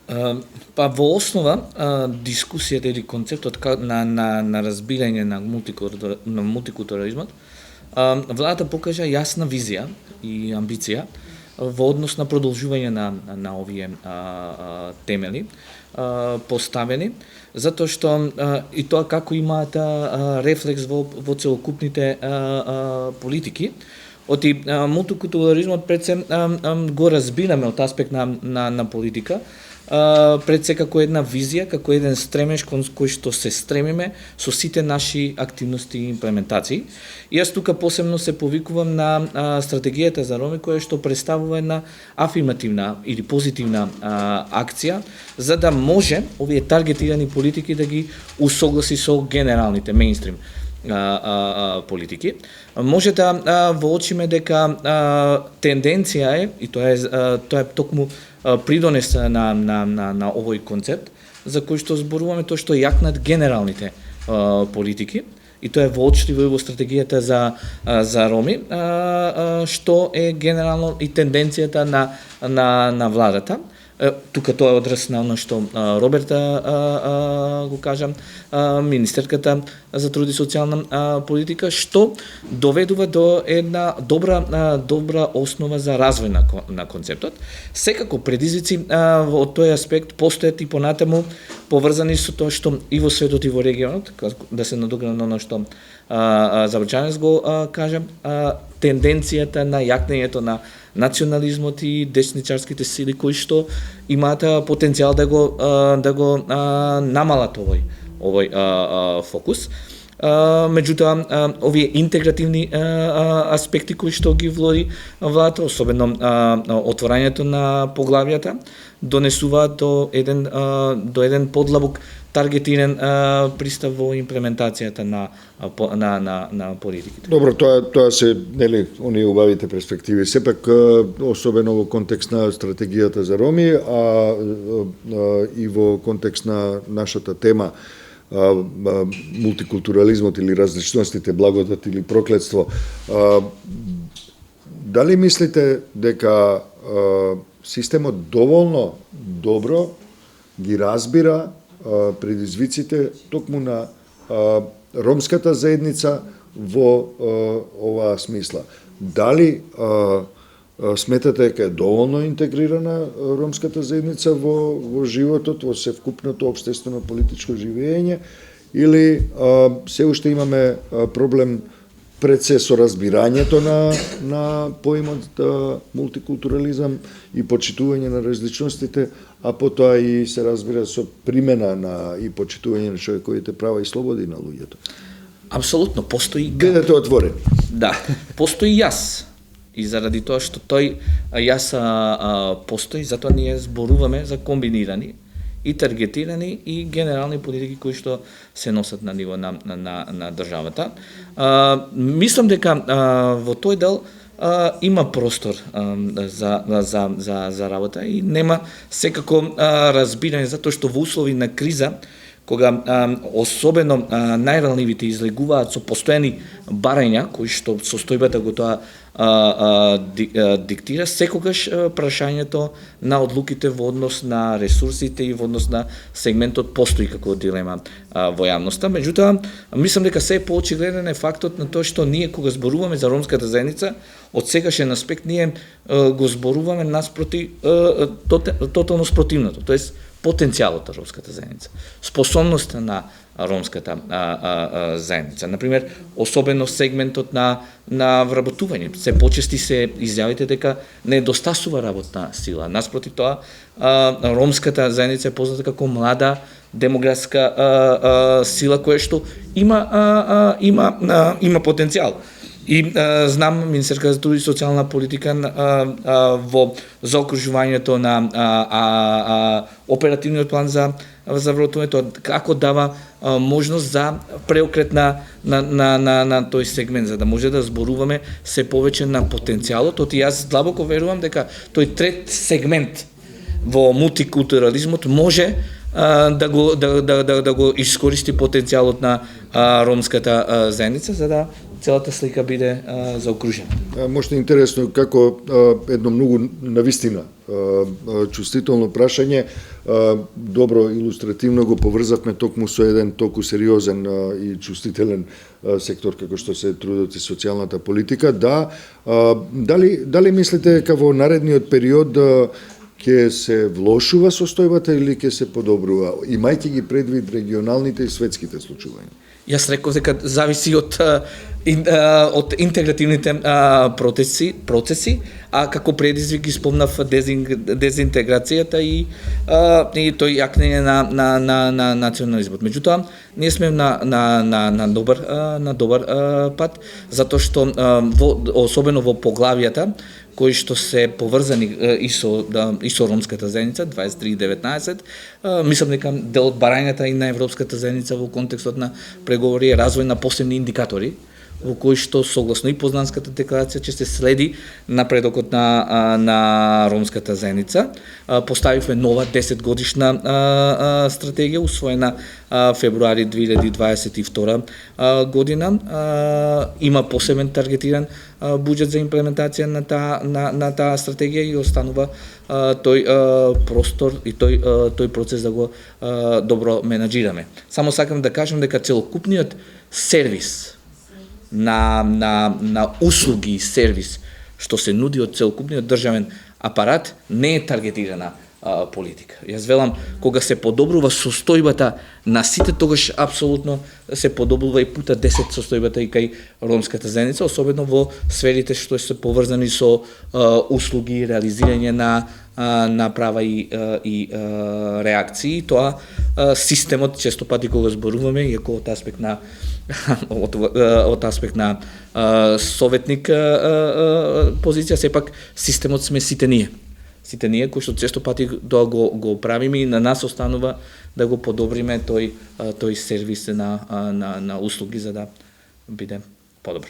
Па во основа дискусијата или концептот на разбирање на мултикултурализмот, владата покажа јасна визија и амбиција во однос на продолжување на овие темели поставени, затоа што и тоа како имаат рефлекс во целокупните политики. Оти мултикултурализмот пред се го разбираме од аспект на политика, пред се како една визија, како еден стремеж кон кој што се стремиме со сите наши активности и имплементации. И јас тука посебно се повикувам на стратегијата за роми, која што представува една афирмативна или позитивна акција, за да може овие таргетирани политики да ги усогласи со генералните мејнстрим политики. Може да воочиме дека тенденција е, и тоа е токму придонес на овој концепт, за кој што зборуваме, тоа што јакнат генералните политики, и тоа е воочливо и во стратегијата за роми, што е генерално и тенденцијата на владата. Тука тоа е одраз на оно што Роберта го кажа, министерката за труд и социјална политика, што доведува до една добра основа за развој на концептот. Секако предизвици во тој аспект постојат и понатаму поврзани со тоа што и во светот и во регионот, да се надоградам на оно што Забрчанец го кажа, тенденцијата на јакнењето на национализмот и десничарските сили кои што имаат потенцијал да го намалат овој фокус. Меѓутоа, овие интегративни аспекти кои што ги води владата, особено отворањето на поглавијата, донесуваат до еден подлабок таргетиран пристап во имплементацијата на политиките. Добро, тоа се нели оние убавите перспективи. Сепак особено во контекст на стратегијата за роми, и во контекст на нашата тема мултикултурализмот или различностите, благодат или проклетство. Дали мислите дека системот доволно добро ги разбира предизвиците токму на ромската заедница во оваа смисла? Дали сметате дека е доволно интегрирана ромската заедница во животот, во севкупното општествено политичко живење, или се уште имаме проблем пред се со разбирањето на поимот мултикултурализам и почитување на различностите, а потоа и се разбира со примена и почитување на човековите права и слободи на луѓето? Апсолутно, постои Бидете отворени. Да, постои јас. И заради тоа што тој јас постои, затоа ние зборуваме за комбинирани и таргетирани и генерални политики кои што се носат на ниво на државата. Мислам дека во тој дел има простор за работа и нема секако разбирање, затоа што во услови на криза, кога особено најранливите излегуваат со постојани барања, кои што состојбата го тоа диктира, секогаш прашањето на одлуките во однос на ресурсите и во однос на сегментот постои како дилема во јавноста. Меѓутоа, мислам дека се поочигледен е фактот на тоа што ние кога зборуваме за ромската заедница, од сегашен аспект ние го зборуваме наспроти тотално спротивното, тоест потенцијалот на ромската заедница, способноста на ромската заедница. Например, особено сегментот на вработување. Се почести се изјавите дека недостасува работна сила. Наспроти тоа, ромската заедница е позната како млада демографска сила која што има потенцијал. И знам министерка за труд и социјална политика во заокружувањето на оперативниот план за вработувањето, како дава можност за преокрет на тој сегмент, за да може да зборуваме се повеќе на потенцијалот. Оти јас длабоко верувам дека тој трет сегмент во мултикултурализмот може да го искористи потенцијалот на ромската заедница, за да целата слика биде заокружена. Можете интересно како едно многу навистина чувствително прашање, добро илустративно го поврзавме токму со еден толку сериозен и чувствителен сектор како што се трудот и социјалната политика. Дали мислите дека во наредниот период ќе се влошува состојбата или ќе се подобрува, имајќи ги предвид регионалните и светските случувања? Јас реков дека зависи од интегративните процеси, а како предизвик ги спомнав дезинтеграцијата и тој јакнење на национализмот. Меѓутоа, ние сме на добар пат, затоа што особено во поглавијата кои што се поврзани и со ромската заедница 23-19, мислам дека дел од барањата и на европската заедница во контекстот на преговори е развој на посебни индикатори во кои што согласно и Познанската декларација ќе се следи напредокот на ромската заедница. Поставивме нова 10 годишна стратегија усвоена февруари 2022 година. Има посебен таргетиран буџет за имплементација на таа стратегија и останува тој простор и тој процес да го добро менаџираме. Само сакам да кажам дека целокупниот сервис на услуги и сервис што се нуди од целокупниот државен апарат не е таргетирана политика. Јас велам, кога се подобрува состојбата на сите, тогаш апсолутно се подобрува и пута 10 состојбата и кај ромската заедница, особено во сферите што се поврзани со услуги, реализирање на права и реакции. Тоа системот често пати кога зборуваме, иако од аспект на советник позиција, сепак системот сме сите ние кои што често пати го правиме и на нас останува да го подобриме тој сервис на услуги за да биде подобро.